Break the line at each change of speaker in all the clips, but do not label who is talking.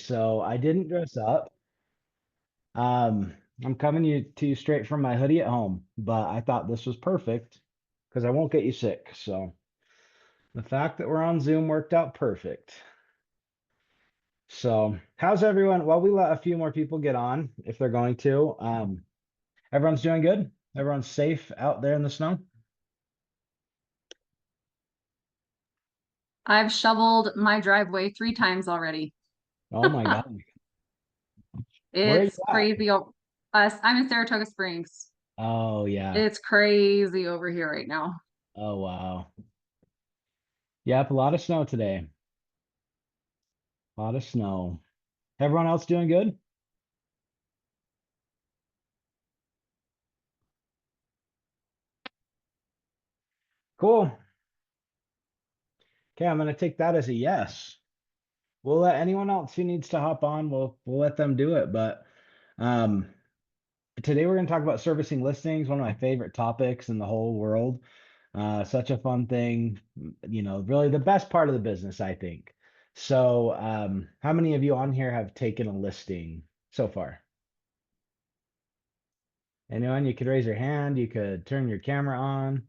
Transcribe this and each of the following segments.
so I didn't dress up. Um, I'm coming to you straight from my hoodie at home, but I thought this was perfect because I won't get you sick. So the fact that we're on Zoom worked out perfect. So how's everyone? Well, we let a few more people get on if they're going to. Everyone's doing good. Everyone's safe out there in the snow.
I've shoveled my driveway 3 times already.
Oh my God. Where are you
It's
at?
crazy. I'm in Saratoga Springs.
Oh yeah.
It's crazy over here right now.
Oh wow. Yep, a lot of snow today. A lot of snow. Everyone else doing good? Cool. Okay, I'm gonna take that as a yes. We'll let anyone else who needs to hop on, we'll let them do it. But um today we're gonna talk about servicing listings, one of my favorite topics in the whole world. Such a fun thing, really the best part of the business, I think. So how many of you on here have taken a listing so far? Anyone? You could raise your hand, you could turn your camera on.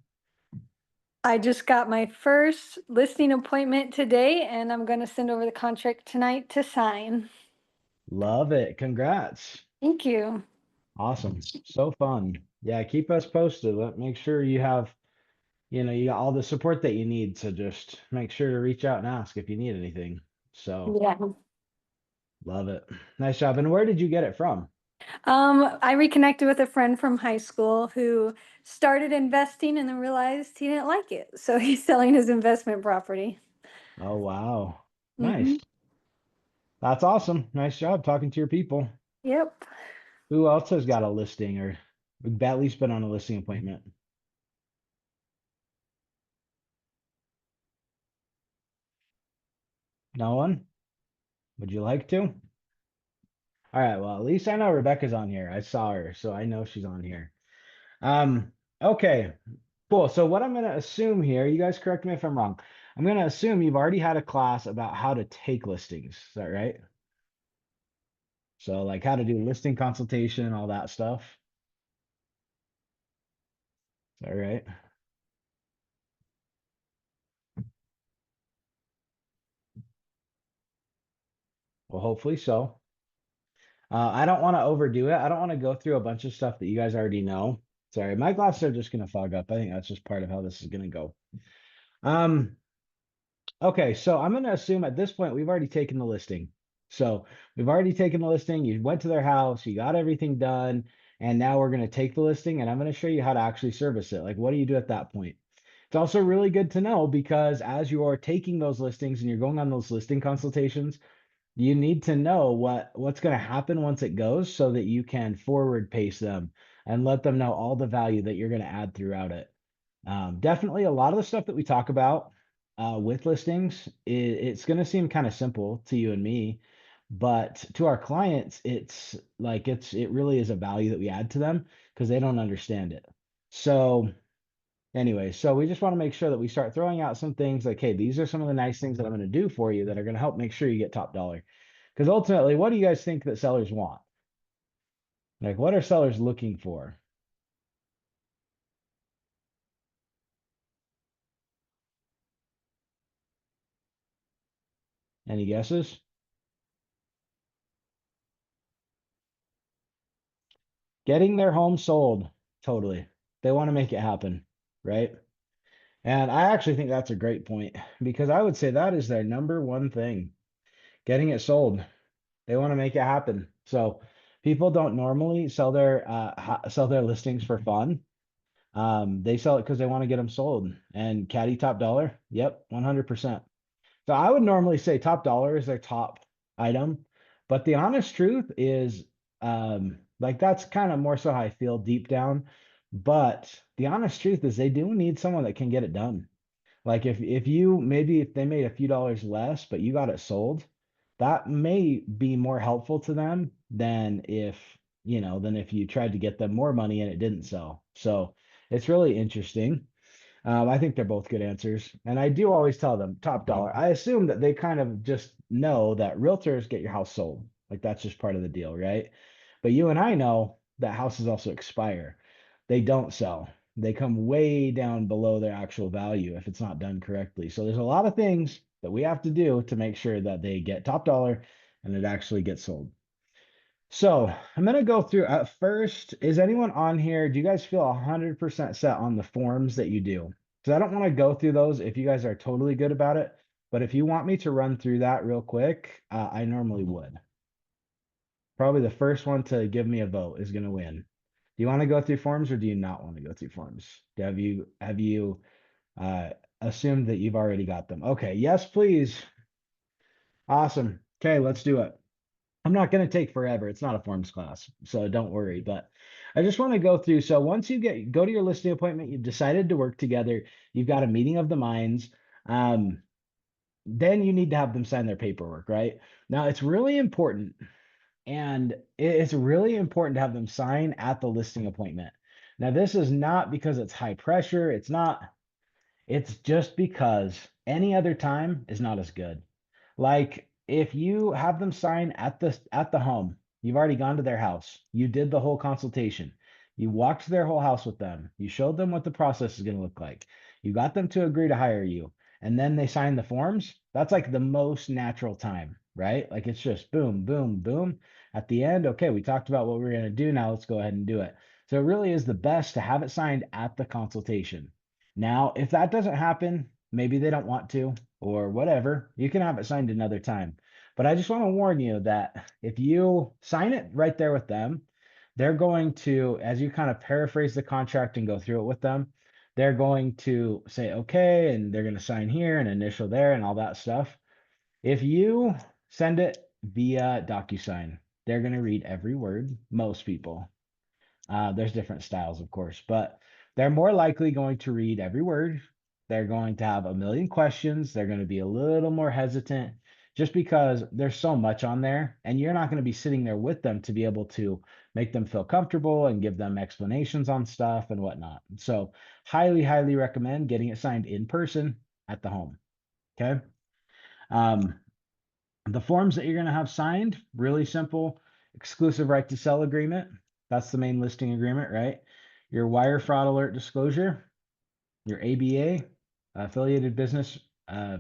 I just got my first listing appointment today and I'm going to send over the contract tonight to sign.
Love it. Congrats.
Thank you.
Awesome. So fun. Yeah, keep us posted. Make sure you have, you got all the support that you need. So just make sure to reach out and ask if you need anything. So
Yeah.
love it. Nice job. And where did you get it from?
I reconnected with a friend from high school who started investing and then realized he didn't like it. So he's selling his investment property.
Oh, wow.
Hmm.
Nice. That's awesome. Nice job talking to your people.
Yep.
Who else has got a listing or at least been on a listing appointment? No one? Would you like to? All right. Well, at least I know Rebecca's on here. I saw her, so I know she's on here. Okay, cool. So what I'm going to assume here, you guys correct me if I'm wrong. I'm going to assume you've already had a class about how to take listings. Is that right? So like how to do listing consultation, all that stuff. Is that right? Well, hopefully so. I don't want to overdo it. I don't want to go through a bunch of stuff that you guys already know. Sorry, my glasses are just going to fog up. I think that's just part of how this is going to go. Um, Okay, so I'm going to assume at this point we've already taken the listing. So we've already taken the listing. You went to their house, you got everything done, and now we're going to take the listing and I'm going to show you how to actually service it. Like, what do you do at that point? It's also really good to know because as you are taking those listings and you're going on those listing consultations, you need to know what's going to happen once it goes so that you can forward pace them and let them know all the value that you're going to add throughout it. Definitely a lot of the stuff that we talk about with listings, it's going to seem kind of simple to you and me, but to our clients, it's like it really is a value that we add to them because they don't understand it. So anyway, so we just want to make sure that we start throwing out some things like, hey, these are some of the nice things that I'm going to do for you that are going to help make sure you get top dollar. Because ultimately, what do you guys think that sellers want? Like, what are sellers looking for? Any guesses? Getting their home sold. Totally. They want to make it happen, right? And I actually think that's a great point because I would say that is their number one thing, getting it sold. They want to make it happen. So people don't normally sell their listings for fun. They sell it because they want to get them sold. And caddy top dollar, yep, 100%. So I would normally say top dollar is their top item, but the honest truth is, like that's kind of more so how I feel deep down. But the honest truth is they do need someone that can get it done. Like if they made a few dollars less, but you got it sold, that may be more helpful to them than if you tried to get them more money and it didn't sell. So it's really interesting. I think they're both good answers. And I do always tell them top dollar. I assume that they kind of just know that realtors get your house sold. Like that's just part of the deal, right? But you and I know that houses also expire. They don't sell. They come way down below their actual value if it's not done correctly. So there's a lot of things that we have to do to make sure that they get top dollar and it actually gets sold. So I'm gonna go through at first. Is anyone on here? Do you guys feel 100% set on the forms that you do? Because I don't want to go through those if you guys are totally good about it. But if you want me to run through that real quick, I normally would. Probably the first one to give me a vote is gonna win. Do you want to go through forms or do you not want to go through forms? Have you uh, assumed that you've already got them? Okay, yes, please. Awesome. Okay, let's do it. I'm not going to take forever. It's not a forms class, so don't worry. But I just want to go through. So once you go to your listing appointment, you've decided to work together, you've got a meeting of the minds. Um, then you need to have them sign their paperwork, right? Now it's really important, and it's really important to have them sign at the listing appointment. Now this is not because it's high pressure. It's not. It's just because any other time is not as good. Like if you have them sign at the home, you've already gone to their house. You did the whole consultation. You walked their whole house with them. You showed them what the process is going to look like. You got them to agree to hire you. And then they sign the forms. That's like the most natural time, right? Like it's just boom, boom, boom. At the end, okay, we talked about what we're going to do. Now let's go ahead and do it. So it really is the best to have it signed at the consultation. Now, if that doesn't happen, maybe they don't want to or whatever, you can have it signed another time. But I just want to warn you that if you sign it right there with them, they're going to, as you kind of paraphrase the contract and go through it with them, they're going to say, okay, and they're going to sign here and initial there and all that stuff. If you send it via DocuSign, they're going to read every word, most people. There's different styles, of course, but they're more likely going to read every word. They're going to have a million questions. They're going to be a little more hesitant just because there's so much on there, and you're not going to be sitting there with them to be able to make them feel comfortable and give them explanations on stuff and whatnot. So, highly, highly recommend getting it signed in person at the home. Okay. Um, the forms that you're going to have signed, really simple. Exclusive right to sell agreement. That's the main listing agreement, right? Your wire fraud alert disclosure, your ABA, affiliated business, uh,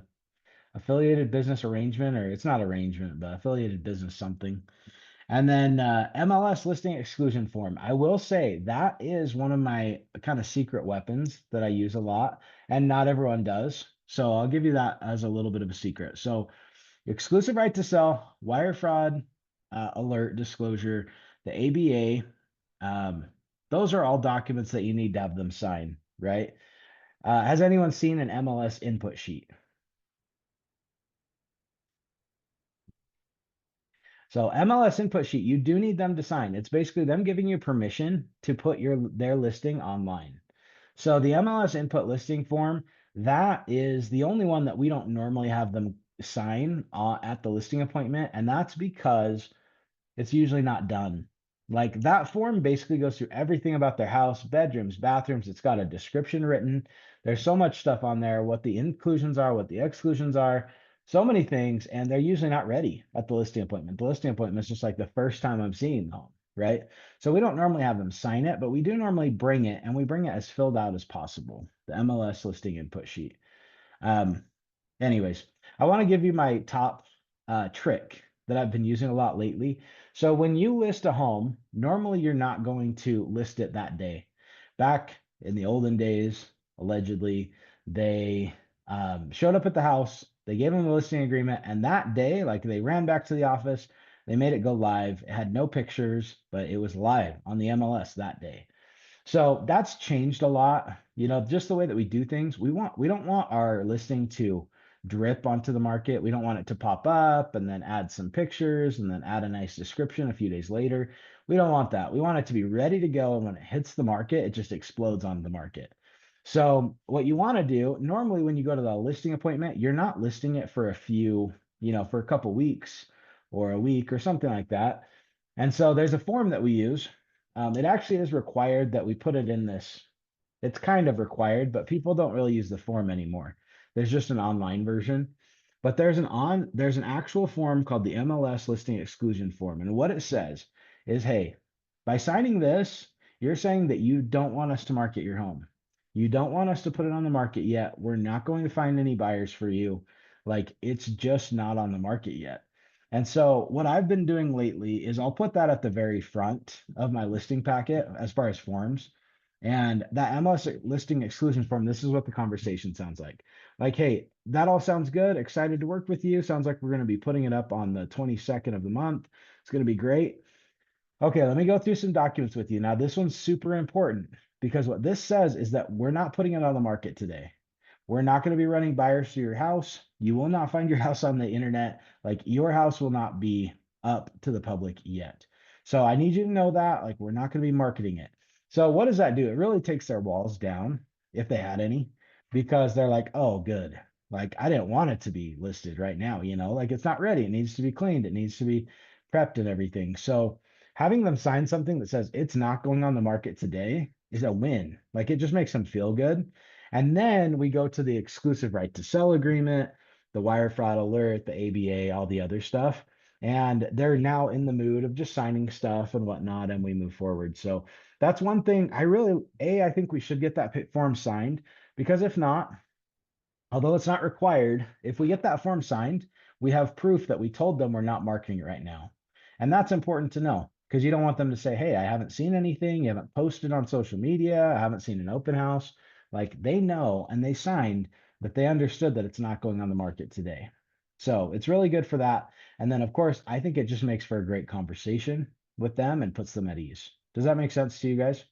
affiliated business arrangement, or it's not arrangement, but affiliated business something. And then MLS listing exclusion form. I will say that is one of my kind of secret weapons that I use a lot, and not everyone does. So I'll give you that as a little bit of a secret. So exclusive right to sell, wire fraud, alert disclosure, the ABA. Um, those are all documents that you need to have them sign, right? Has anyone seen an MLS input sheet? So MLS input sheet, you do need them to sign. It's basically them giving you permission to put their listing online. So the MLS input listing form, that is the only one that we don't normally have them sign at the listing appointment, and that's because it's usually not done. Like that form basically goes through everything about their house, bedrooms, bathrooms. It's got a description written. There's so much stuff on there, what the inclusions are, what the exclusions are, so many things, and they're usually not ready at the listing appointment. The listing appointment is just like the first time I'm seeing the home, right? So we don't normally have them sign it, but we do normally bring it, and we bring it as filled out as possible, the MLS listing input sheet. Um, Anyways, I want to give you my top trick that I've been using a lot lately. So when you list a home, normally you're not going to list it that day. Back in the olden days, allegedly, they showed up at the house, they gave them a listing agreement, and that day, like they ran back to the office, they made it go live. It had no pictures, but it was live on the MLS that day. So that's changed a lot. You know, just the way that we do things. We don't want our listing to drip onto the market. We don't want it to pop up and then add some pictures and then add a nice description a few days later. We don't want that. We want it to be ready to go, and when it hits the market, it just explodes on the market. So what you want to do, normally when you go to the listing appointment, you're not listing it for a few, for a couple weeks or a week or something like that. And so there's a form that we use. It actually is required that we put it in this. It's kind of required, but people don't really use the form anymore. There's just an online version. But there's an actual form called the MLS listing exclusion form. And what it says is, hey, by signing this, you're saying that you don't want us to market your home. You don't want us to put it on the market yet. We're not going to find any buyers for you. Like it's just not on the market yet. And so what I've been doing lately is I'll put that at the very front of my listing packet as far as forms. And that MLS listing exclusion form, this is what the conversation sounds like. Like, hey, that all sounds good. Excited to work with you. Sounds like we're going to be putting it up on the 22nd of the month. It's going to be great. Okay, let me go through some documents with you. Now, this one's super important because what this says is that we're not putting it on the market today. We're not going to be running buyers to your house. You will not find your house on the internet. Like your house will not be up to the public yet. So I need you to know that. Like we're not going to be marketing it. So what does that do? It really takes their walls down if they had any, because they're like, oh, good. Like I didn't want it to be listed right now, like it's not ready. It needs to be cleaned. It needs to be prepped and everything. So having them sign something that says it's not going on the market today is a win. Like it just makes them feel good. And then we go to the exclusive right to sell agreement, the wire fraud alert, the ABA, all the other stuff. And they're now in the mood of just signing stuff and whatnot, and we move forward. So that's one thing I think we should get that form signed because if not, although it's not required, if we get that form signed, we have proof that we told them we're not marketing it right now. And that's important to know because you don't want them to say, hey, I haven't seen anything. You haven't posted on social media. I haven't seen an open house. Like they know and they signed that they understood that it's not going on the market today. So it's really good for that. And then, of course, I think it just makes for a great conversation with them and puts them at ease. Does that make sense to you guys?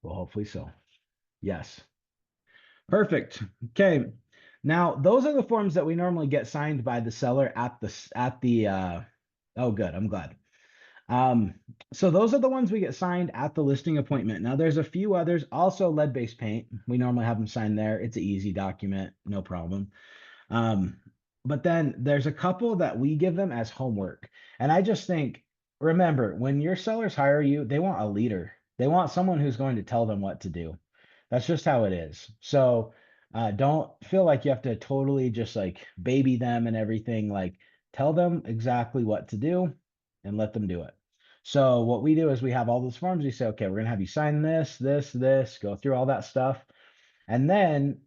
Well, hopefully so. Yes. Perfect. Okay. Now, those are the forms that we normally get signed by the seller oh good, I'm glad. Um, so those are the ones we get signed at the listing appointment. Now there's a few others, also lead-based paint. We normally have them signed there. It's an easy document, no problem. Um, but then there's a couple that we give them as homework. And I just think, remember, when your sellers hire you, they want a leader. They want someone who's going to tell them what to do. That's just how it is. So don't feel like you have to totally just like baby them and everything. Like tell them exactly what to do and let them do it. So what we do is we have all those forms. We say, okay, we're gonna have you sign this, this, go through all that stuff. And then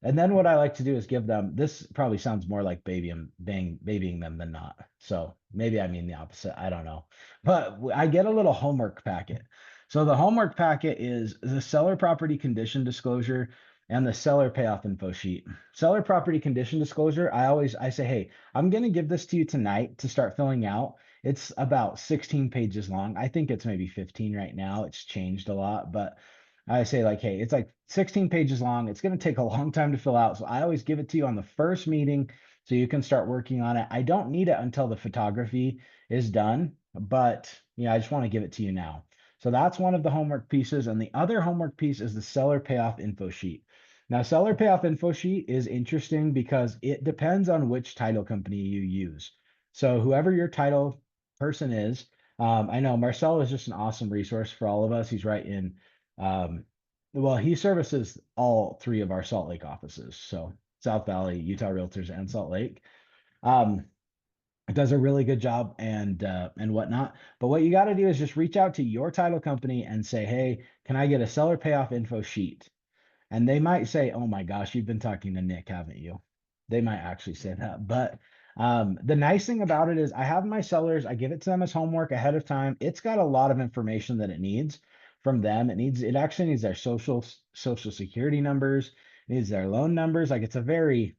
what I like to do is give them, this probably sounds more like babying them than not. So maybe I mean the opposite. I don't know. But I get a little homework packet. So the homework packet is the seller property condition disclosure and the seller payoff info sheet. Seller property condition disclosure, I say, hey, I'm gonna give this to you tonight to start filling out. It's about 16 pages long. I think it's maybe 15 right now. It's changed a lot, but I say like, hey, it's like 16 pages long. It's going to take a long time to fill out. So I always give it to you on the first meeting so you can start working on it. I don't need it until the photography is done, but I just want to give it to you now. So that's one of the homework pieces. And the other homework piece is the seller payoff info sheet. Now, seller payoff info sheet is interesting because it depends on which title company you use. So whoever your title person is, I know Marcel is just an awesome resource for all of us. He's right in well, he services all three of our Salt Lake offices. So South Valley, Utah Realtors, and Salt Lake. Um, it does a really good job and whatnot. But what you got to do is just reach out to your title company and say, hey, can I get a seller payoff info sheet? And they might say, oh my gosh, you've been talking to Nick, haven't you? They might actually say that. But the nice thing about it is I have my sellers, I give it to them as homework ahead of time. It's got a lot of information that it needs from them. It actually needs their social security numbers, it needs their loan numbers. Like it's a very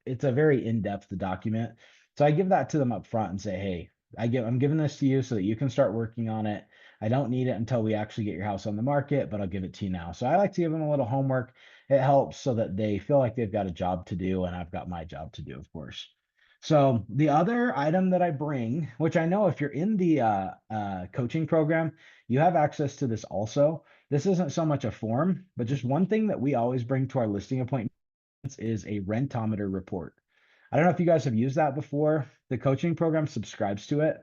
in-depth document. So I give that to them up front and say, hey, I'm giving this to you so that you can start working on it. I don't need it until we actually get your house on the market, but I'll give it to you now. So I like to give them a little homework. It helps so that they feel like they've got a job to do, and I've got my job to do, of course. So the other item that I bring, which I know if you're in the coaching program, you have access to this also. This isn't so much a form, but just one thing that we always bring to our listing appointment is a rentometer report. I don't know if you guys have used that before. The coaching program subscribes to it.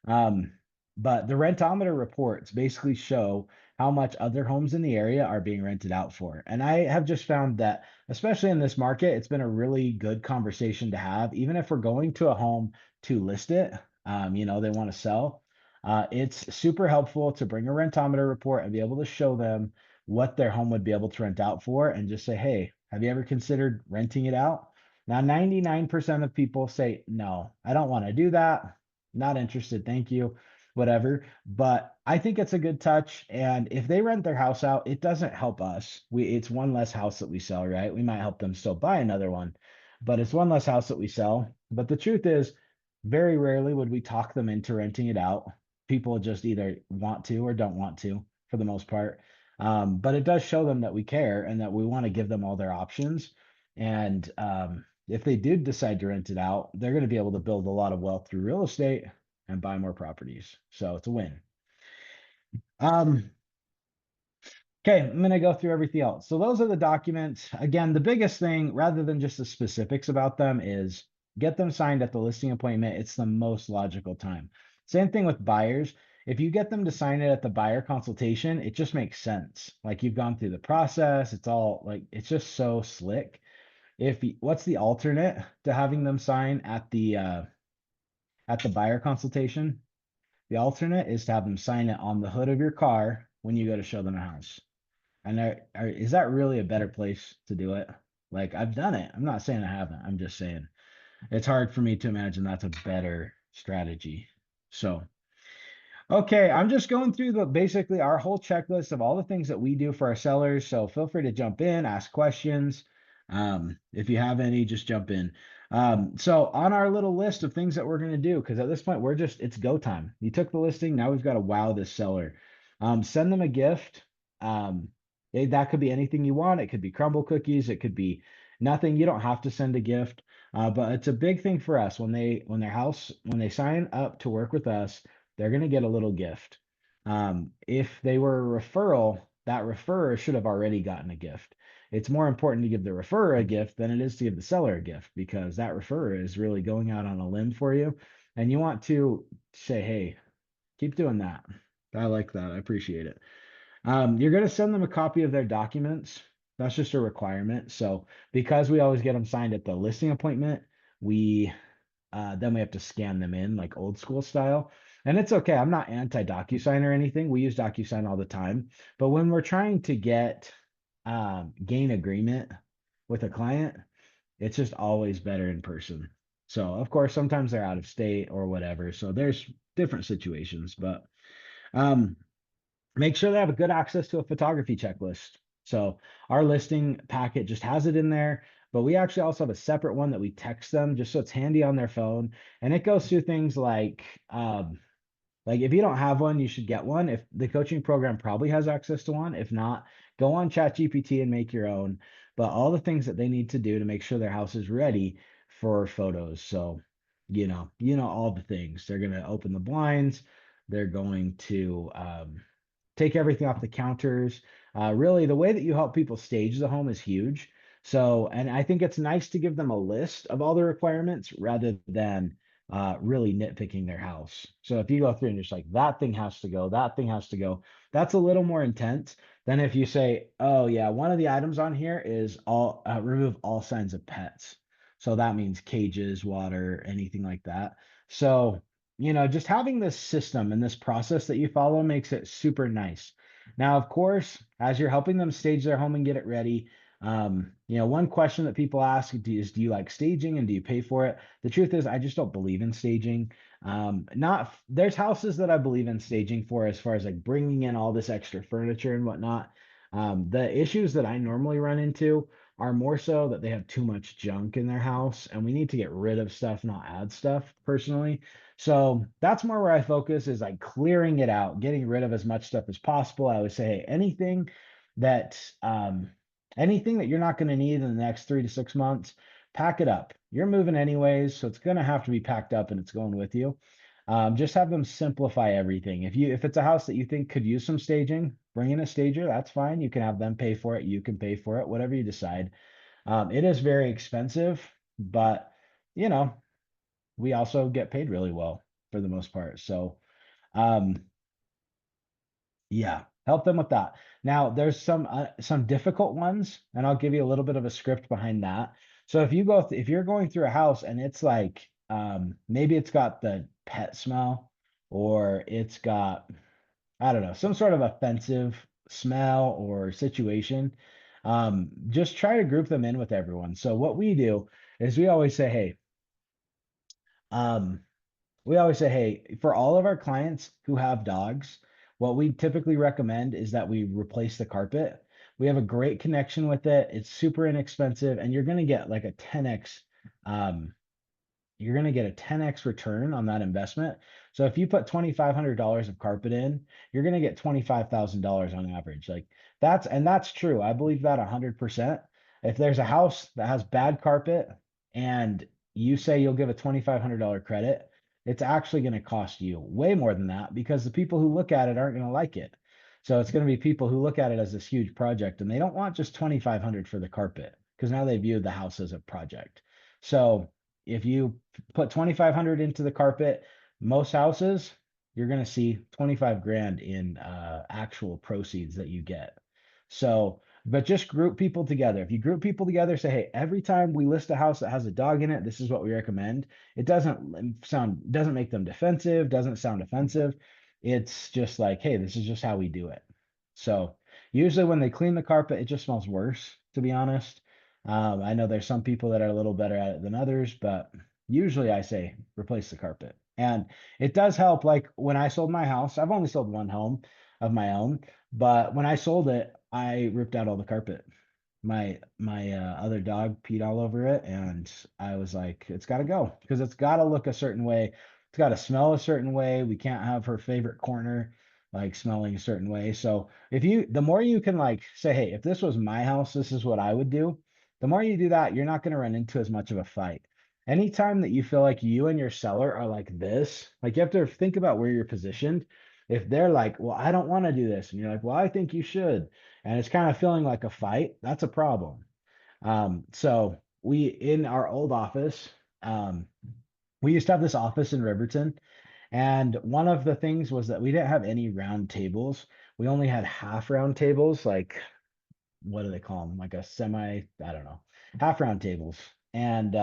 Um, but the rentometer reports basically show how much other homes in the area are being rented out for. And I have just found that, especially in this market, it's been a really good conversation to have. Even if we're going to a home to list it, they want to sell. It's super helpful to bring a rentometer report and be able to show them what their home would be able to rent out for and just say, hey, have you ever considered renting it out? Now, 99% of people say, no, I don't want to do that. Not interested. Thank you. Whatever. But I think it's a good touch. And if they rent their house out, it doesn't help us. It's one less house that we sell, right? We might help them still buy another one, but it's one less house that we sell. But the truth is, very rarely would we talk them into renting it out. People just either want to or don't want to for the most part. But it does show them that we care and that we want to give them all their options. And if they did decide to rent it out, they're going to be able to build a lot of wealth through real estate and buy more properties. So it's a win. Okay, I'm going to go through everything else. So those are the documents. Again, the biggest thing, rather than just the specifics about them, is get them signed at the listing appointment. It's the most logical time. Same thing with buyers. If you get them to sign it at the buyer consultation, it just makes sense. Like you've gone through the process. It's all like, it's just so slick. What's the alternate to having them sign at the buyer consultation? The alternate is to have them sign it on the hood of your car when you go to show them a house. And is that really a better place to do it? Like I've done it. I'm not saying I haven't. I'm just saying it's hard for me to imagine that's a better strategy. So okay, I'm just going through basically our whole checklist of all the things that we do for our sellers. So feel free to jump in, ask questions. If you have any, just jump in. So on our little list of things that we're going to do, because at this point it's go time. You took the listing, now we've got to wow this seller. Send them a gift. That could be anything you want. It could be crumble cookies. It could be nothing. You don't have to send a gift. But it's a big thing for us when they sign up to work with us, they're going to get a little gift. If they were a referral, that referrer should have already gotten a gift. It's more important to give the referrer a gift than it is to give the seller a gift because that referrer is really going out on a limb for you. And you want to say, hey, keep doing that. I like that. I appreciate it. You're going to send them a copy of their documents. That's just a requirement. So because we always get them signed at the listing appointment, then we have to scan them in like old school style. And it's okay. I'm not anti DocuSign or anything. We use DocuSign all the time. But when we're trying to gain agreement with a client, it's just always better in person. So of course, sometimes they're out of state or whatever. So there's different situations, but um, make sure they have a good access to a photography checklist. So our listing packet just has it in there, but we actually also have a separate one that we text them just so it's handy on their phone. And it goes through things like if you don't have one, you should get one. If the coaching program probably has access to one, if not, go on ChatGPT and make your own. But all the things that they need to do to make sure their house is ready for photos. So, all the things. They're gonna open the blinds. They're going to take everything off the counters. Really, the way that you help people stage the home is huge. So, and I think it's nice to give them a list of all the requirements rather than really nitpicking their house. So if you go through and just like that thing has to go, that thing has to go, that's a little more intense than if you say, oh yeah, one of the items on here is all remove all signs of pets. So that means cages, water, anything like that. So just having this system and this process that you follow makes it super nice. Now, of course, as you're helping them stage their home and get it ready, one question that people ask is, do you like staging and do you pay for it? The truth is, I just don't believe in staging. Not there's houses that I believe in staging for as far as like bringing in all this extra furniture and whatnot. The issues that I normally run into are more so that they have too much junk in their house and we need to get rid of stuff, not add stuff personally. So that's more where I focus is like clearing it out, getting rid of as much stuff as possible. I would say, hey, that anything that you're not going to need in the next 3 to 6 months, pack it up. You're moving anyways, so it's going to have to be packed up and it's going with you. Just have them simplify everything. If it's a house that you think could use some staging, bring in a stager. That's fine. You can have them pay for it. You can pay for it, whatever you decide. It is very expensive, but you know, we also get paid really well for the most part. So, um, yeah, help them with that. Now, there's some difficult ones, and I'll give you a little bit of a script behind that. So if you're going through a house and it's like maybe it's got the pet smell, or it's got, I don't know, some sort of offensive smell or situation, just try to group them in with everyone. So what we do is um, we always say, hey, for all of our clients who have dogs, what we typically recommend is that we replace the carpet. We have a great connection with it. It's super inexpensive, and you're going to get like a 10x um, you're going to get a 10x return on that investment. So if you put $2,500 of carpet in, you're going to get $25,000 on average. Like that's true. I believe that 100%. If there's a house that has bad carpet and you say you'll give a $2,500 credit, it's actually going to cost you way more than that, because the people who look at it aren't going to like it. So it's going to be people who look at it as this huge project, and they don't want just 2,500 for the carpet, because now they view the house as a project. So if you put 2,500 into the carpet, most houses, you're going to see 25 grand in actual proceeds that you get. So, but just group people together. If you group people together, say, hey, every time we list a house that has a dog in it, this is what we recommend. It doesn't make them defensive, doesn't sound offensive. It's just like, hey, this is just how we do it. So usually when they clean the carpet, it just smells worse, to be honest. I know there's some people that are a little better at it than others, but usually I say replace the carpet. And it does help. Like when I sold my house, I've only sold one home of my own, but when I sold it, I ripped out all the carpet. My other dog peed all over it, and I was like, it's got to go, because it's got to look a certain way. It's got to smell a certain way. We can't have her favorite corner like smelling a certain way. So the more you can like say, hey, if this was my house, this is what I would do. The more you do that, you're not going to run into as much of a fight. Anytime that you feel like you and your seller are like this, like you have to think about where you're positioned. If they're like, well, I don't want to do this, and you're like, well, I think you should, and it's kind of feeling like a fight, that's a problem. So we, in our old office, um, we used to have this office in Riverton, and one of the things was that we didn't have any round tables. We only had half round tables, like what do they call them? Like a semi, I don't know, half round tables. And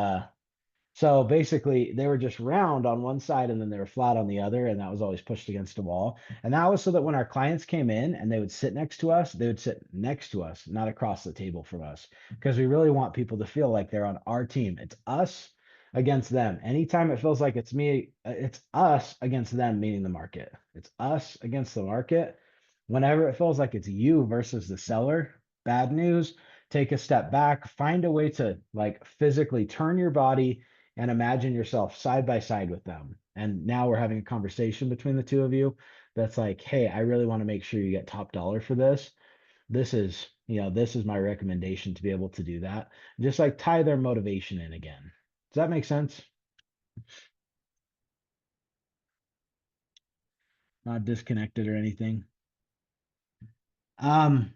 so basically, they were just round on one side and then they were flat on the other, and that was always pushed against a wall. And that was so that when our clients came in and they would sit next to us, they would sit next to us, not across the table from us, because we really want people to feel like they're on our team. It's us against them. Anytime it feels like it's us against them, meaning the market. It's us against the market. Whenever it feels like it's you versus the seller, bad news. Take a step back, find a way to like physically turn your body and imagine yourself side by side with them. And now we're having a conversation between the two of you that's like, hey, I really want to make sure you get top dollar for this. This is my recommendation to be able to do that. Just like tie their motivation in again. Does that make sense? Not disconnected or anything. Um,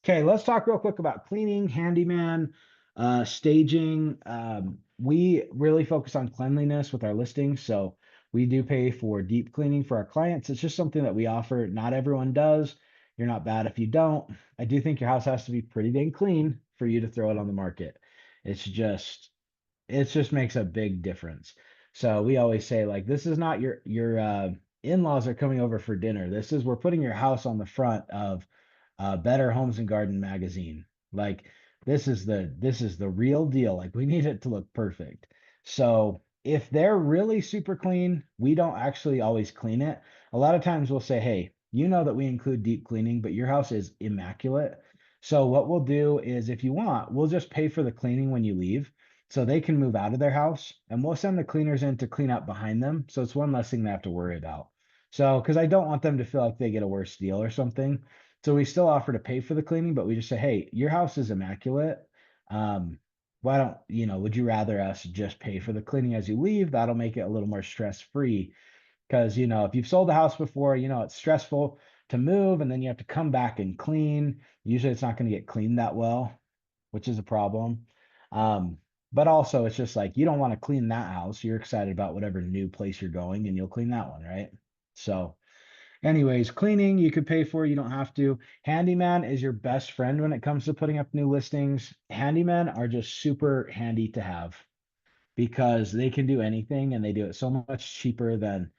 Okay, let's talk real quick about cleaning, handyman, staging. We really focus on cleanliness with our listings, so we do pay for deep cleaning for our clients. It's just something that we offer. Not everyone does. You're not bad if you don't. I do think your house has to be pretty dang clean for you to throw it on the market. It's just it just makes a big difference. So we always say like this is not your in-laws are coming over for dinner. This is we're putting your house on the front of Better Homes and Garden magazine. Like this is the real deal. Like we need it to look perfect. So if they're really super clean, we don't actually always clean it. A lot of times we'll say, hey, you know that we include deep cleaning, but your house is immaculate. So what we'll do is if you want, we'll just pay for the cleaning when you leave, so they can move out of their house, and we'll send the cleaners in to clean up behind them. So it's one less thing they have to worry about. So, because I don't want them to feel like they get a worse deal or something. So we still offer to pay for the cleaning, but we just say, hey, your house is immaculate. Why don't, would you rather us just pay for the cleaning as you leave? That'll make it a little more stress free. Because, if you've sold a house before, it's stressful to move and then you have to come back and clean. Usually it's not going to get cleaned that well, which is a problem. Um, But also it's just like you don't want to clean that house. You're excited about whatever new place you're going and you'll clean that one, right? So anyways, cleaning you could pay for, you don't have to. Handyman is your best friend when it comes to putting up new listings. Handymen are just super handy to have because they can do anything and they do it so much cheaper than,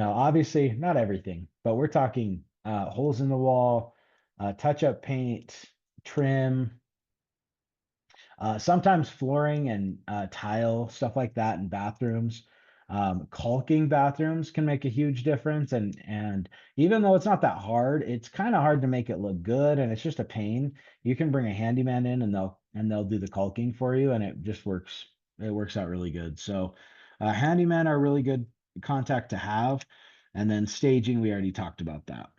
obviously not everything, but we're talking holes in the wall, touch up paint, trim, sometimes flooring and tile, stuff like that in bathrooms. Caulking bathrooms can make a huge difference. And even though it's not that hard, it's kind of hard to make it look good and it's just a pain. You can bring a handyman in and they'll do the caulking for you and it just works. It works out really good. So handymen are really good contact to have. And then staging, we already talked about that.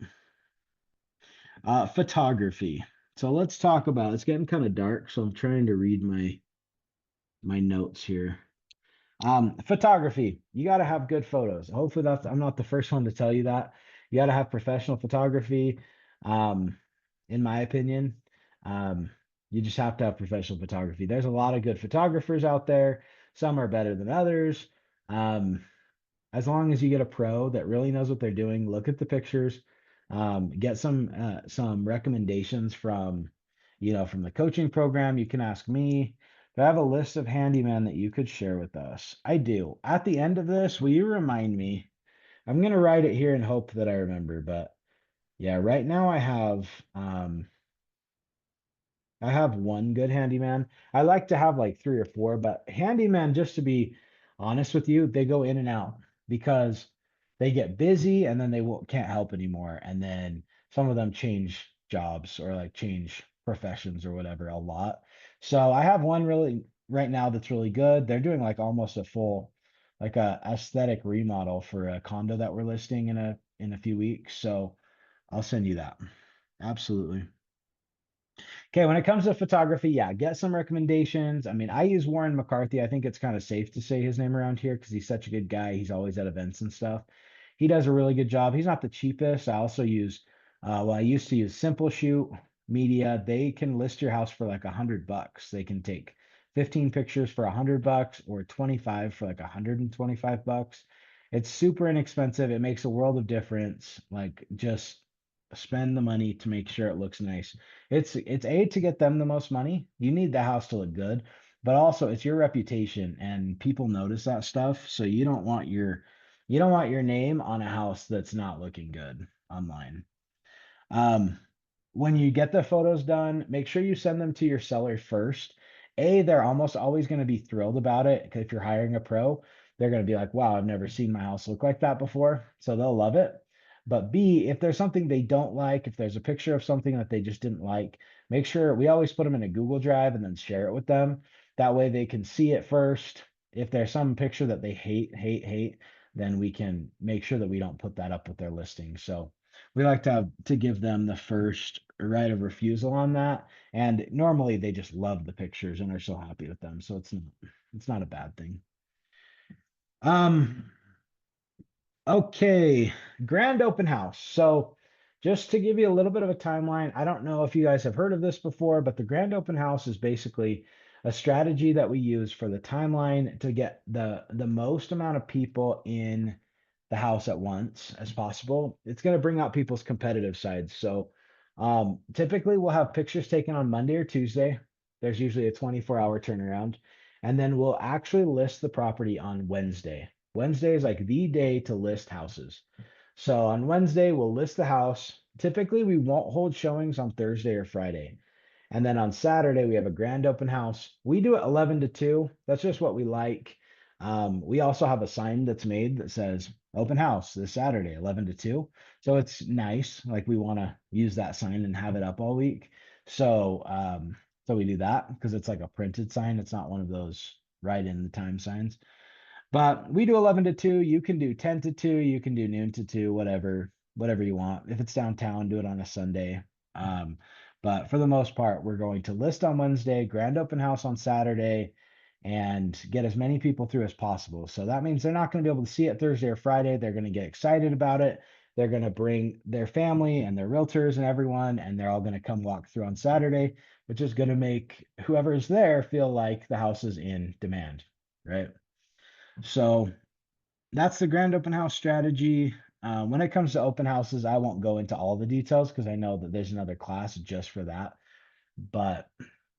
Photography. So let's talk about, it's getting kind of dark, so I'm trying to read my notes here. Photography. You got to have good photos. Hopefully I'm not the first one to tell you that. You got to have professional photography. Um, in my opinion, um, you just have to have professional photography. There's a lot of good photographers out there. Some are better than others. Um, as long as you get a pro that really knows what they're doing, look at the pictures, get some recommendations from the coaching program. You can ask me. I have a list of handyman that you could share with us. I do. At the end of this, will you remind me? I'm gonna write it here and hope that I remember, but yeah, right now I have one good handyman. I like to have like three or four, but handyman, just to be honest with you, they go in and out because they get busy and then they can't help anymore. And then some of them change jobs or like change professions or whatever a lot. So I have one really right now that's really good. They're doing like almost a full like a aesthetic remodel for a condo that we're listing in a few weeks. So I'll send you that. Absolutely. Okay, when it comes to photography, yeah, get some recommendations. I mean, I use Warren McCarthy. I think it's kind of safe to say his name around here because he's such a good guy. He's always at events and stuff. He does a really good job. He's not the cheapest. I also use, I used to use Simple Shoot Media. They can list your house for like $100. They can take 15 pictures for $100 or 25 for like $125. It's super inexpensive. It makes a world of difference. Like just spend the money to make sure it looks nice. It's a to get them the most money. You need the house to look good, but also it's your reputation and people notice that stuff. So you don't want your name on a house that's not looking good online. Um, when you get the photos done, make sure you send them to your seller first. They're almost always going to be thrilled about it because if you're hiring a pro, they're going to be like, wow, I've never seen my house look like that before. So they'll love it. But B, if there's something they don't like, if there's a picture of something that they just didn't like, make sure we always put them in a Google Drive and then share it with them. That way they can see it first. If there's some picture that they hate, then we can make sure that we don't put that up with their listing. So we like to give them the first right of refusal on that. And normally they just love the pictures and are so happy with them. So it's not a bad thing. Um, Okay, grand open house. So, just to give you a little bit of a timeline, I don't know if you guys have heard of this before, but the grand open house is basically a strategy that we use for the timeline to get the most amount of people in the house at once as possible. It's going to bring out people's competitive sides. So, typically we'll have pictures taken on Monday or Tuesday. There's usually a 24-hour turnaround, and then we'll actually list the property on Wednesday. Wednesday is like the day to list houses. So on Wednesday, we'll list the house. Typically, we won't hold showings on Thursday or Friday. And then on Saturday, we have a grand open house. We do it 11 to 2. That's just what we like. We also have a sign that's made that says open house this Saturday, 11 to 2. So it's nice. Like we want to use that sign and have it up all week. So we do that because it's like a printed sign. It's not one of those right in the time signs. But we do 11 to 2. You can do 10 to 2. You can do noon to 2, whatever you want. If it's downtown, do it on a Sunday. Um, but for the most part, we're going to list on Wednesday, grand open house on Saturday, and get as many people through as possible. So that means they're not going to be able to see it Thursday or Friday. They're going to get excited about it. They're going to bring their family and their realtors and everyone, and they're all going to come walk through on Saturday, which is going to make whoever's there feel like the house is in demand, right? So that's the grand open house strategy. When it comes to open houses, I won't go into all the details because I know that there's another class just for that. But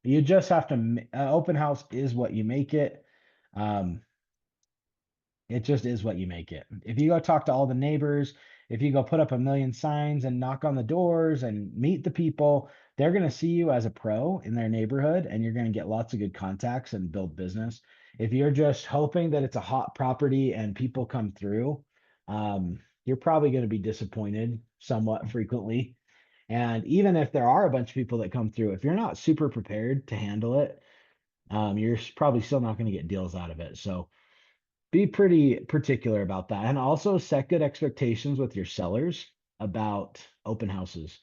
you just have to, open house is what you make it. Um, it just is what you make it. If you go talk to all the neighbors, if you go put up a million signs and knock on the doors and meet the people, they're going to see you as a pro in their neighborhood and you're going to get lots of good contacts and build business. If you're just hoping that it's a hot property and people come through, you're probably going to be disappointed somewhat frequently. And even if there are a bunch of people that come through, if you're not super prepared to handle it, you're probably still not going to get deals out of it. So be pretty particular about that. And also set good expectations with your sellers about open houses.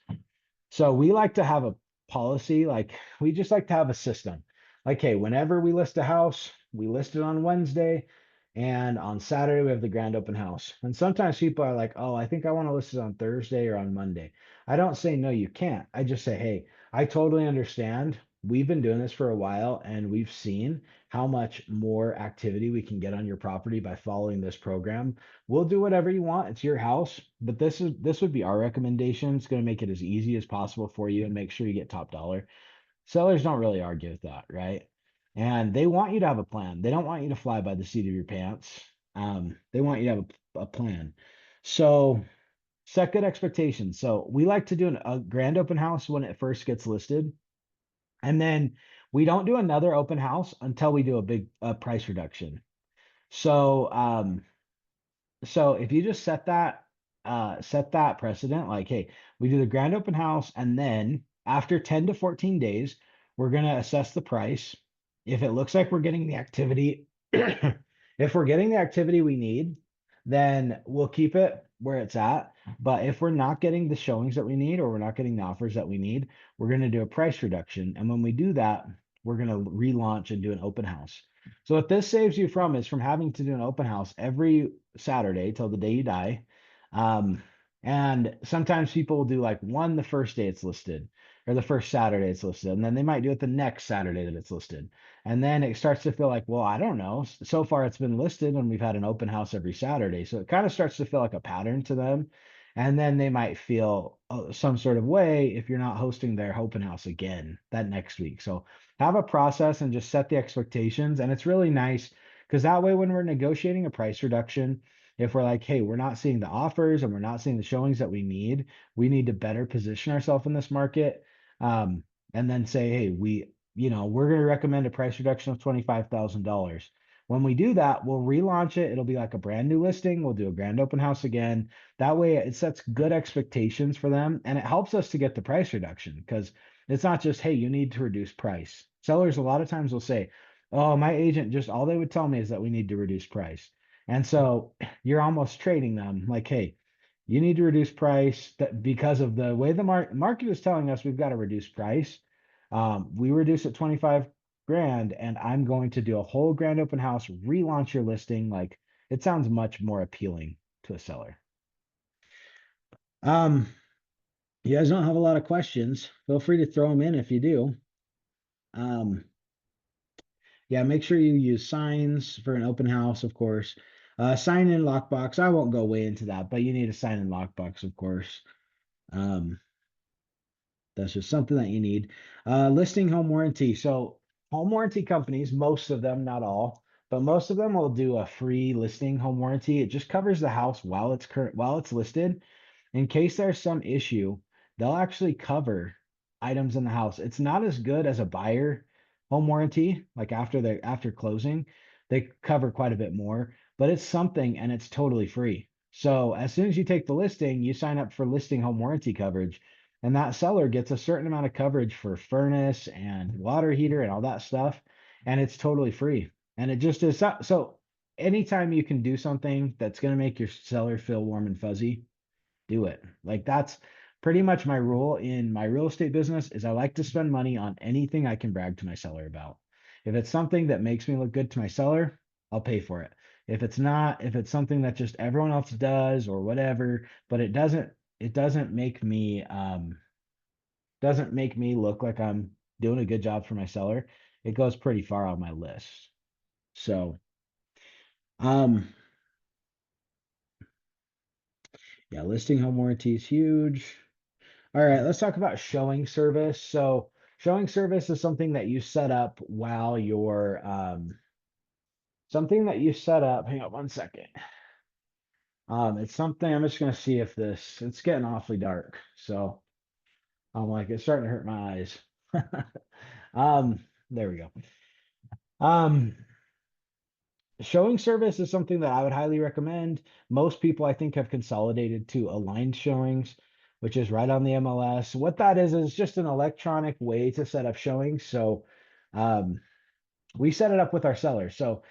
So we like to have a policy, like we just like to have a system. Like, hey, whenever we list a house, we list it on Wednesday, and on Saturday we have the grand open house. And sometimes people are like, oh, I think I want to list it on Thursday or on Monday. I don't say no, you can't. I just say, hey, I totally understand. We've been doing this for a while and we've seen how much more activity we can get on your property by following this program. We'll do whatever you want. It's your house, but this would be our recommendation. It's going to make it as easy as possible for you and make sure you get top dollar. Sellers don't really argue with that, right? And they want you to have a plan. They don't want you to fly by the seat of your pants. They want you to have a plan. So set good expectations. So we like to do a grand open house when it first gets listed. And then we don't do another open house until we do a big price reduction. So so if you just set that precedent, like, hey, we do the grand open house, and then after 10 to 14 days, we're gonna assess the price. If it looks like we're getting the activity, if we're getting the activity we need, then we'll keep it where it's at. But if we're not getting the showings that we need, or we're not getting the offers that we need, we're gonna do a price reduction. And when we do that, we're gonna relaunch and do an open house. So what this saves you from is from having to do an open house every Saturday till the day you die. And sometimes people will do like one the first day it's listed, or the first Saturday it's listed, and then they might do it the next Saturday that it's listed. And then it starts to feel like, well, I don't know. So far it's been listed and we've had an open house every Saturday. So it kind of starts to feel like a pattern to them. And then they might feel some sort of way if you're not hosting their open house again that next week. So have a process and just set the expectations. And it's really nice because that way, when we're negotiating a price reduction, if we're like, hey, we're not seeing the offers and we're not seeing the showings that we need to better position ourselves in this market. And then say, hey, we're going to recommend a price reduction of $25,000. When we do that, we'll relaunch it. It'll be like a brand new listing. We'll do a grand open house again. That way it sets good expectations for them and it helps us to get the price reduction because it's not just, hey, you need to reduce price. Sellers a lot of times will say, oh, my agent just all they would tell me is that we need to reduce price. And so you're almost trading them like, hey, you need to reduce price that because of the way the market is telling us we've got to reduce price. We reduce it 25 grand and I'm going to do a whole grand open house, relaunch your listing. Like it sounds much more appealing to a seller. You guys don't have a lot of questions. Feel free to throw them in if you do. Yeah, make sure you use signs for an open house, of course. Sign in lockbox. I won't go way into that, but you need a sign in lockbox, of course. Um, that's just something that you need. Listing home warranty. So home warranty companies, most of them, not all, but most of them will do a free listing home warranty. It just covers the house while it's listed. In case there's some issue, they'll actually cover items in the house. It's not as good as a buyer home warranty, like after closing, they cover quite a bit more, but it's something and it's totally free. So as soon as you take the listing, you sign up for listing home warranty coverage, and that seller gets a certain amount of coverage for furnace and water heater and all that stuff, and it's totally free. And it just is so anytime you can do something that's going to make your seller feel warm and fuzzy, do it. Like that's pretty much my rule in my real estate business is I like to spend money on anything I can brag to my seller about. If it's something that makes me look good to my seller, I'll pay for it. If it's not, if it's something that just everyone else does or whatever, but it doesn't make me look like I'm doing a good job for my seller, it goes pretty far on my list. So, um, yeah, listing home warranty is huge. All right, let's talk about showing service. So, showing service is something that you set up while you're something that you set up. Hang on one second. It's something I'm just gonna see if this. It's getting awfully dark, so I'm like it's starting to hurt my eyes. There we go. Um, Showing service is something that I would highly recommend. Most people, I think, have consolidated to aligned showings, which is right on the MLS. What that is just an electronic way to set up showings. So, um, we set it up with our sellers. So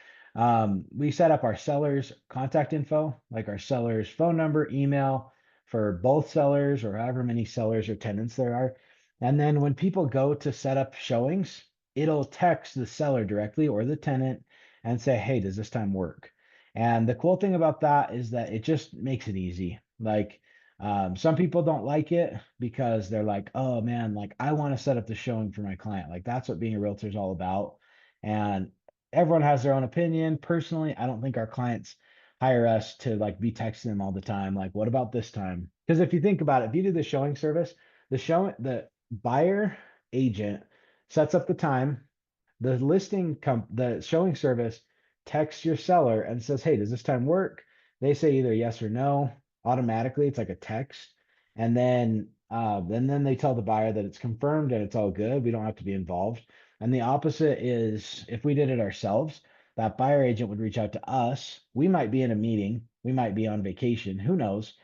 we set up our sellers contact info, like our sellers phone number, email for both sellers or however many sellers or tenants there are. And then when people go to set up showings, it'll text the seller directly or the tenant and say, hey, does this time work? And the cool thing about that is that it just makes it easy. Like some people don't like it because they're like, oh man, like I want to set up the showing for my client. Like that's what being a realtor is all about, and everyone has their own opinion. Personally, I don't think our clients hire us to like be texting them all the time. Like, what about this time? Because if you think about it, if you do the showing service, the buyer agent sets up the time, the showing service texts your seller and says, hey, does this time work? They say either yes or no automatically. It's like a text. And then they tell the buyer that it's confirmed and it's all good. We don't have to be involved. And the opposite is if we did it ourselves, that buyer agent would reach out to us. We might be in a meeting, we might be on vacation, who knows?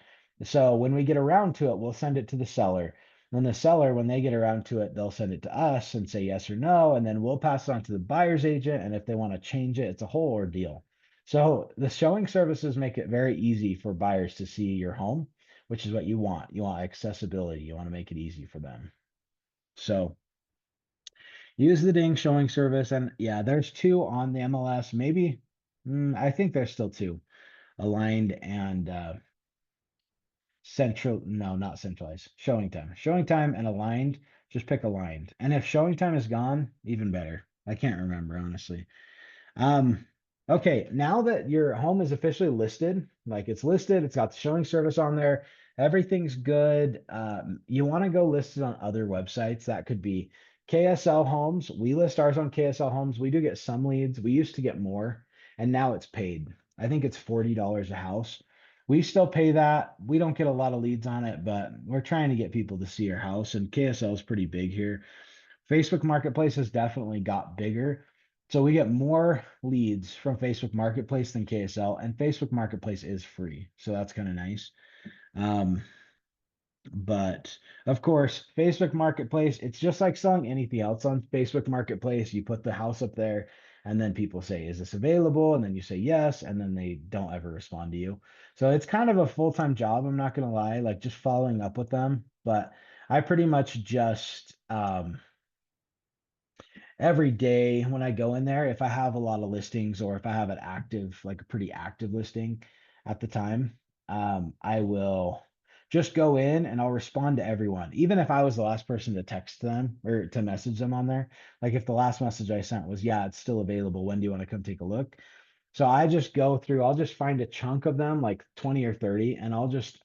So when we get around to it, we'll send it to the seller. Then the seller, when they get around to it, they'll send it to us and say yes or no. And then we'll pass it on to the buyer's agent. And if they want to change it, it's a whole ordeal. So the showing services make it very easy for buyers to see your home, which is what you want. You want accessibility. You want to make it easy for them. So use the ding showing service. And yeah, there's two on the MLS. Maybe, I think there's still two, aligned and central. No, not centralized. Showing time and aligned. Just pick aligned. And if showing time is gone, even better. I can't remember, honestly. Um, okay, now that your home is officially listed, like it's listed, it's got the showing service on there, everything's good. You want to go list it on other websites. That could be KSL Homes. We list ours on KSL Homes. We do get some leads. We used to get more, and now it's paid. I think it's $40 a house. We still pay that. We don't get a lot of leads on it, but we're trying to get people to see our house, and KSL is pretty big here. Facebook Marketplace has definitely got bigger. So we get more leads from Facebook Marketplace than KSL, and Facebook Marketplace is free. So that's kind of nice. Um, but of course, Facebook Marketplace, it's just like selling anything else on Facebook Marketplace. You put the house up there, and then people say, is this available? And then you say yes, and then they don't ever respond to you. So it's kind of a full-time job, I'm not gonna lie, like just following up with them. But I pretty much just every day when I go in there, if I have a lot of listings or if I have an active, like a pretty active listing at the time, I will just go in and I'll respond to everyone. Even if I was the last person to text them or to message them on there, like if the last message I sent was, yeah, it's still available. When do you want to come take a look? So I just go through, I'll just find a chunk of them, like 20 or 30, and I'll just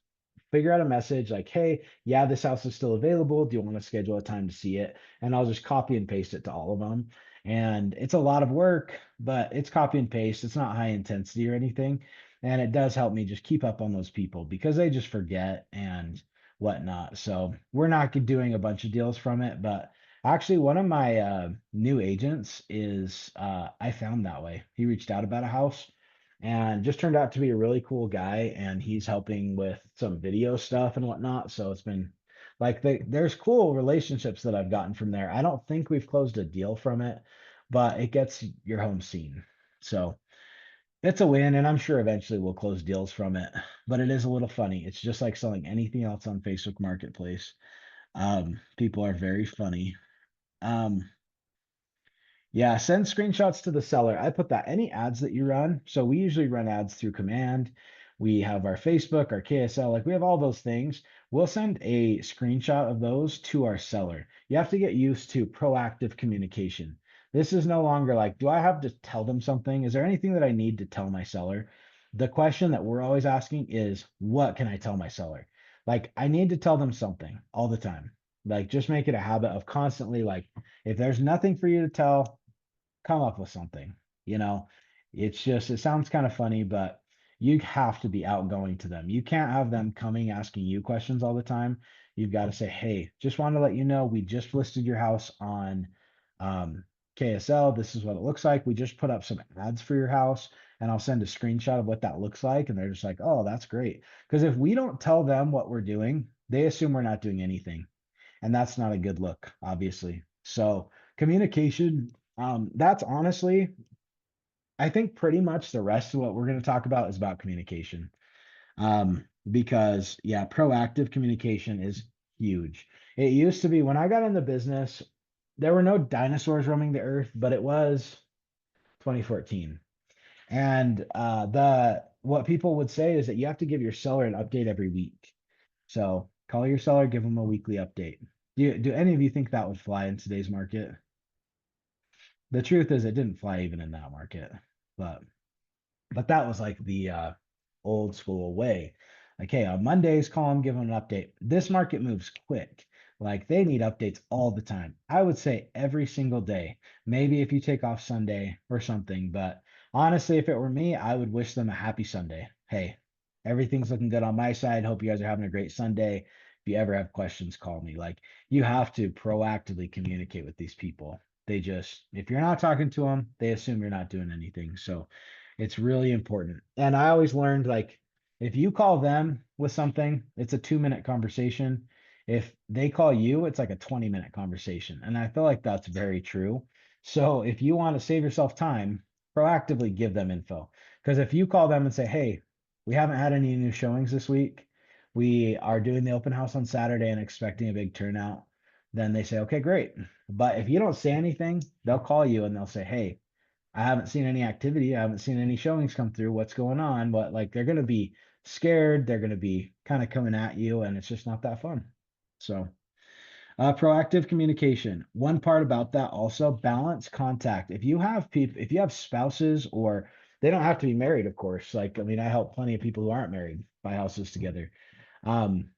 figure out a message like, hey, yeah, this house is still available. Do you want to schedule a time to see it? And I'll just copy and paste it to all of them. And it's a lot of work, but it's copy and paste. It's not high intensity or anything. And it does help me just keep up on those people because they just forget and whatnot. So we're not doing a bunch of deals from it, but actually, one of my new agents is I found that way. He reached out about a house and just turned out to be a really cool guy. And he's helping with some video stuff and whatnot. So it's been like there's cool relationships that I've gotten from there. I don't think we've closed a deal from it, but it gets your home seen. So it's a win, and I'm sure eventually we'll close deals from it. But it is a little funny. It's just like selling anything else on Facebook Marketplace. People are very funny. Um, Yeah, send screenshots to the seller. I put that any ads that you run. So we usually run ads through command. We have our Facebook, our KSL, like we have all those things. We'll send a screenshot of those to our seller. You have to get used to proactive communication. This is no longer like, do I have to tell them something? Is there anything that I need to tell my seller? The question that we're always asking is, what can I tell my seller? Like, I need to tell them something all the time. Like, just make it a habit of constantly, like, if there's nothing for you to tell, come up with something. You know, it's just, it sounds kind of funny, but you have to be outgoing to them. You can't have them coming asking you questions all the time. You've got to say, hey, just want to let you know we just listed your house on um, KSL. This is what it looks like. We just put up some ads for your house, and I'll send a screenshot of what that looks like. And they're just like, oh, that's great. Because if we don't tell them what we're doing, they assume we're not doing anything. And that's not a good look, obviously. So communication, that's honestly, I think pretty much the rest of what we're going to talk about is about communication. Because yeah, proactive communication is huge. It used to be when I got in the business, there were no dinosaurs roaming the earth, but it was 2014. And the what people would say is that you have to give your seller an update every week. So call your seller, give them a weekly update. Do any of you think that would fly in today's market? The truth is it didn't fly even in that market, but that was like the old school way. Like, hey, on Mondays, call them, give them an update. This market moves quick. Like they need updates all the time. I would say every single day. Maybe if you take off Sunday or something, but honestly, if it were me, I would wish them a happy Sunday. Hey, everything's looking good on my side. Hope you guys are having a great Sunday. If you ever have questions, call me. Like you have to proactively communicate with these people. They just, if you're not talking to them, they assume you're not doing anything. So it's really important. And I always learned like if you call them with something, it's a 2 minute conversation. If they call you, it's like a 20-minute conversation. And I feel like that's very true. So if you want to save yourself time, proactively give them info. Because if you call them and say, hey, we haven't had any new showings this week, we are doing the open house on Saturday and expecting a big turnout, then they say, okay, great. But if you don't say anything, they'll call you and they'll say, hey, I haven't seen any activity. I haven't seen any showings come through. What's going on? But like they're gonna be scared. They're gonna be kind of coming at you, and it's just not that fun. So proactive communication. One part about that also balance contact. If you have people, if you have spouses, or they don't have to be married, of course. Like I mean, I help plenty of people who aren't married buy houses together. Um,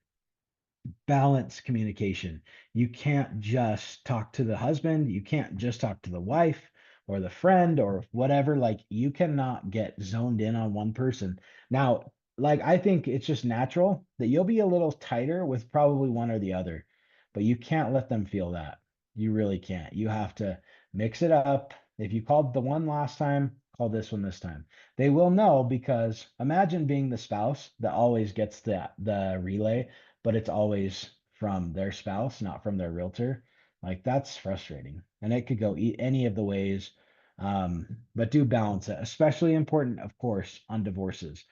balance communication. You can't just talk to the husband, you can't just talk to the wife or the friend or whatever. Like you cannot get zoned in on one person. Now, like I think it's just natural that you'll be a little tighter with probably one or the other, but you can't let them feel that. You really can't. You have to mix it up. If you called the one last time, call this one this time. They will know because imagine being the spouse that always gets the relay, but it's always from their spouse, not from their realtor. Like that's frustrating. And it could go any of the ways. But do balance it, especially important, of course, on divorces.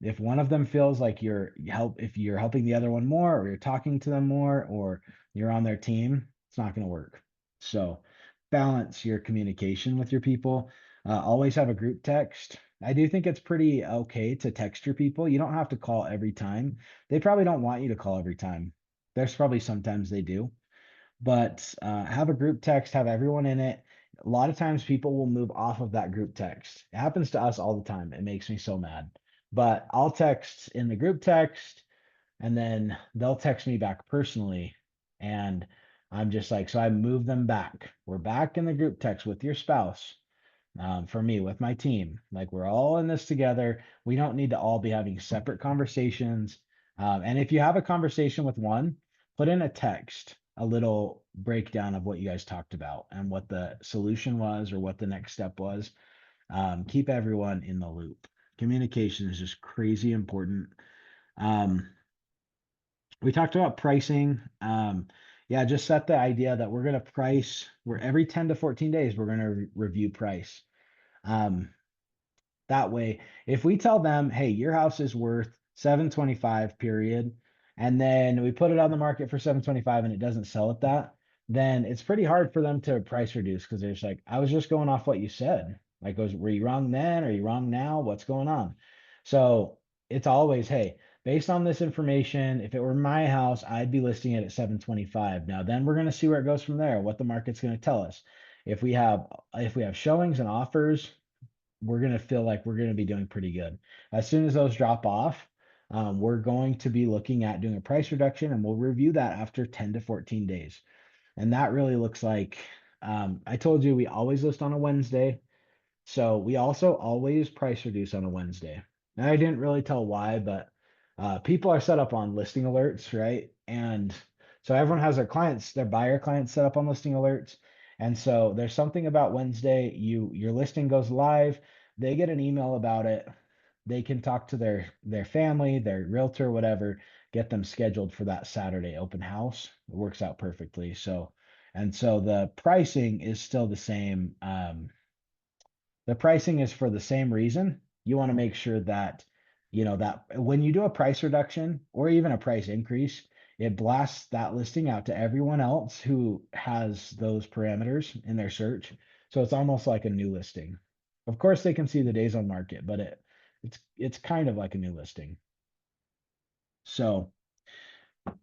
If one of them feels like if you're helping the other one more, or you're talking to them more, or you're on their team, it's not going to work. So balance your communication with your people. Always have a group text. I do think it's pretty okay to text your people. You don't have to call every time. They probably don't want you to call every time. There's probably sometimes they do, but have a group text, have everyone in it. A lot of times people will move off of that group text. It happens to us all the time. It makes me so mad. But I'll text in the group text and then they'll text me back personally. And I'm just like, so I move them back. We're back in the group text with your spouse. For me, with my team, like we're all in this together. We don't need to all be having separate conversations. And if you have a conversation with one, put in a text, a little breakdown of what you guys talked about and what the solution was or what the next step was. Keep everyone in the loop. Communication is just crazy important. Um, we talked about pricing. Yeah, just set the idea that we're going to price, we're every 10 to 14 days, we're going to review price. Um, that way, if we tell them, hey, your house is worth 725, period, and then we put it on the market for 725 and it doesn't sell at that, then it's pretty hard for them to price reduce because they're just like, I was just going off what you said. Like, were you wrong then? Are you wrong now? What's going on? So it's always, hey, based on this information, if it were my house, I'd be listing it at 725. Now, then we're going to see where it goes from there, what the market's going to tell us. If we have showings and offers, we're going to feel like we're going to be doing pretty good. As soon as those drop off, we're going to be looking at doing a price reduction, and we'll review that after 10 to 14 days. And that really looks like, I told you we always list on a Wednesday. So we also always price reduce on a Wednesday. And I didn't really tell why, but people are set up on listing alerts, right? And so everyone has their buyer clients set up on listing alerts. And so there's something about Wednesday, your listing goes live, they get an email about it. They can talk to their family, their realtor, whatever, get them scheduled for that Saturday open house. It works out perfectly. So the pricing is still the same. The pricing is for the same reason. You want to make sure that, that when you do a price reduction or even a price increase, it blasts that listing out to everyone else who has those parameters in their search. So it's almost like a new listing. Of course, they can see the days on market, but it's kind of like a new listing. So,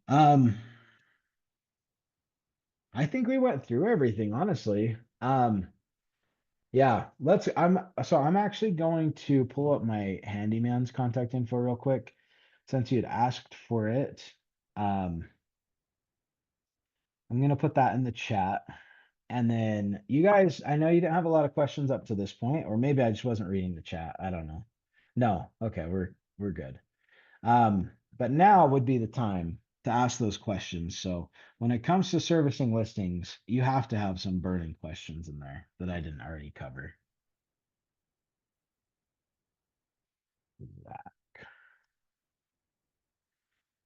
um, I think we went through everything, honestly. Yeah, I'm actually going to pull up my handyman's contact info real quick since you had asked for it. Um, I'm gonna put that in the chat. And then you guys, I know you didn't have a lot of questions up to this point, or maybe I just wasn't reading the chat. I don't know. No, okay, we're good. But now would be the time to ask those questions. So when it comes to servicing listings, you have to have some burning questions in there that I didn't already cover.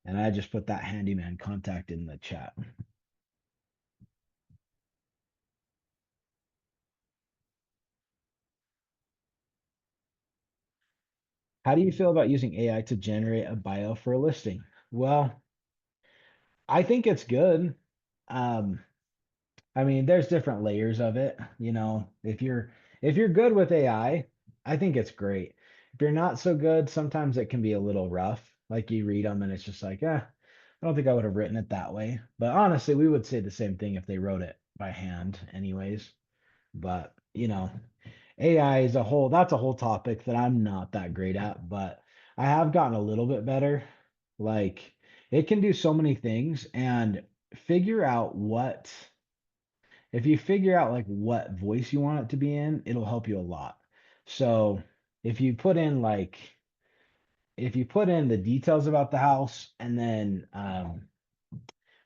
And I just put that handyman contact in the chat. How do you feel about using AI to generate a bio for a listing? Well, I think it's good. Um, I mean, there's different layers of it. If you're good with AI, I think it's great. If you're not so good, sometimes it can be a little rough. Like you read them and it's just like, I don't think I would have written it that way. But honestly, we would say the same thing if they wrote it by hand, anyways. But AI is that's a whole topic that I'm not that great at, but I have gotten a little bit better. Like it can do so many things and figure out if you figure out like what voice you want it to be in, it'll help you a lot. So if you put in like if you put in the details about the house and then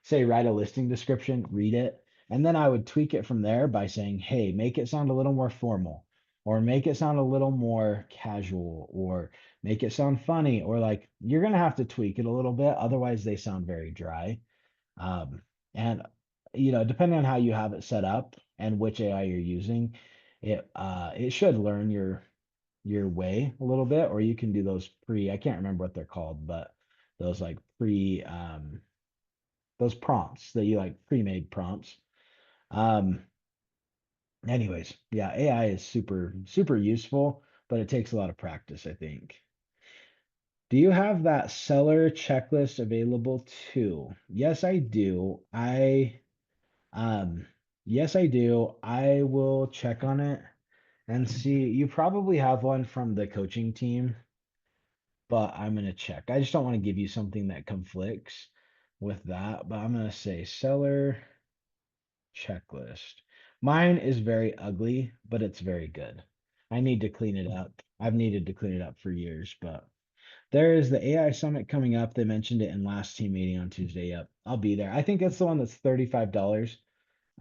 say write a listing description, read it, and then I would tweak it from there by saying, hey, make it sound a little more formal, or make it sound a little more casual, or make it sound funny, or like you're gonna have to tweak it a little bit, otherwise they sound very dry. And depending on how you have it set up and which AI you're using, it should learn your way a little bit, or you can do those I can't remember what they're called, but those like those prompts that you like pre-made prompts. Um, anyways, yeah, AI is super, super useful, but it takes a lot of practice, I think. Do you have that seller checklist available too? Yes, I do. Um, yes, I do. I will check on it and see. You probably have one from the coaching team, but I'm gonna check. I just don't want to give you something that conflicts with that, but I'm gonna say seller checklist. Mine is very ugly, but it's very good. I need to clean it up. I've needed to clean it up for years, but there is the AI summit coming up. They mentioned it in last team meeting on Tuesday. Yep, I'll be there. I think it's the one that's $35.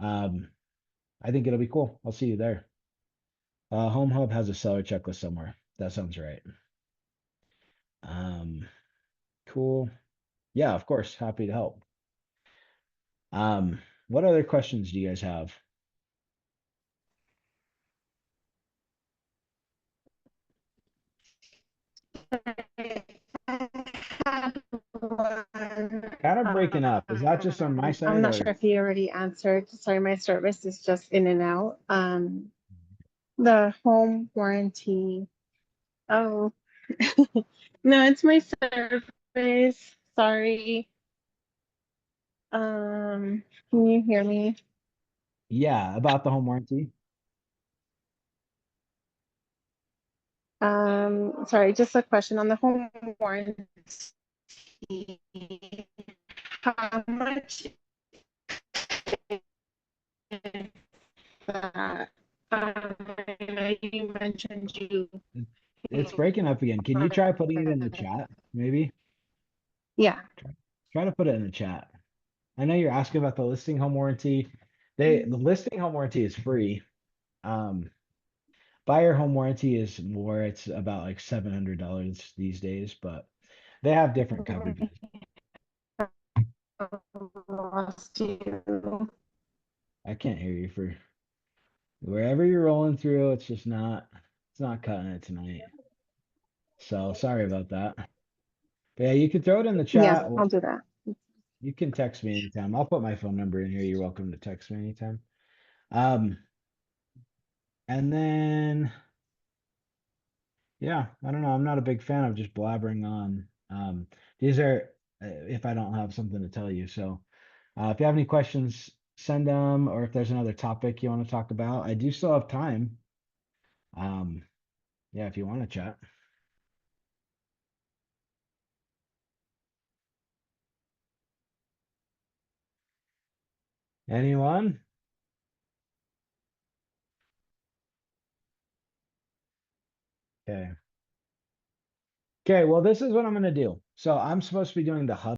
Um, I think it'll be cool. I'll see you there. Home Hub has a seller checklist somewhere. That sounds right. Um, cool. Yeah, of course. Happy to help. What other questions do you guys have?
I had
one,
Kind of breaking up. Is that just on my
I'm
side
not
or?
sure if you already answered. Sorry, my service is just in and out. The home warranty. Oh, no, it's my service. Sorry. Can you hear me?
Yeah, about the home warranty.
Sorry, just a question on the home warranty. How much is that? I know you mentioned you.
It- It's breaking up again. Can you try putting it in the chat? Maybe
Yeah.
try to put it in the chat. I know you're asking about the listing home warranty. The listing home warranty is free. Um, Buyer home warranty is more. It's about like $700 these days, but they have different coverages.
Lost you.
I can't hear you for wherever you're rolling through. It's not cutting it tonight. So sorry about that. But yeah, you can throw it in the
Yeah,
chat or
I'll do that.
you can text me anytime. I'll put my phone number in here. You're welcome to text me anytime. Um, and then yeah, I don't know. I'm not a big fan of just blabbering on. These are if I don't have something to tell you. So if you have any questions, send them, or if there's another topic you want to talk about, I do still have time. Um, yeah, if you want to chat. Anyone? Okay. Okay, well, this is what I'm gonna do. So I'm supposed to be doing the hub.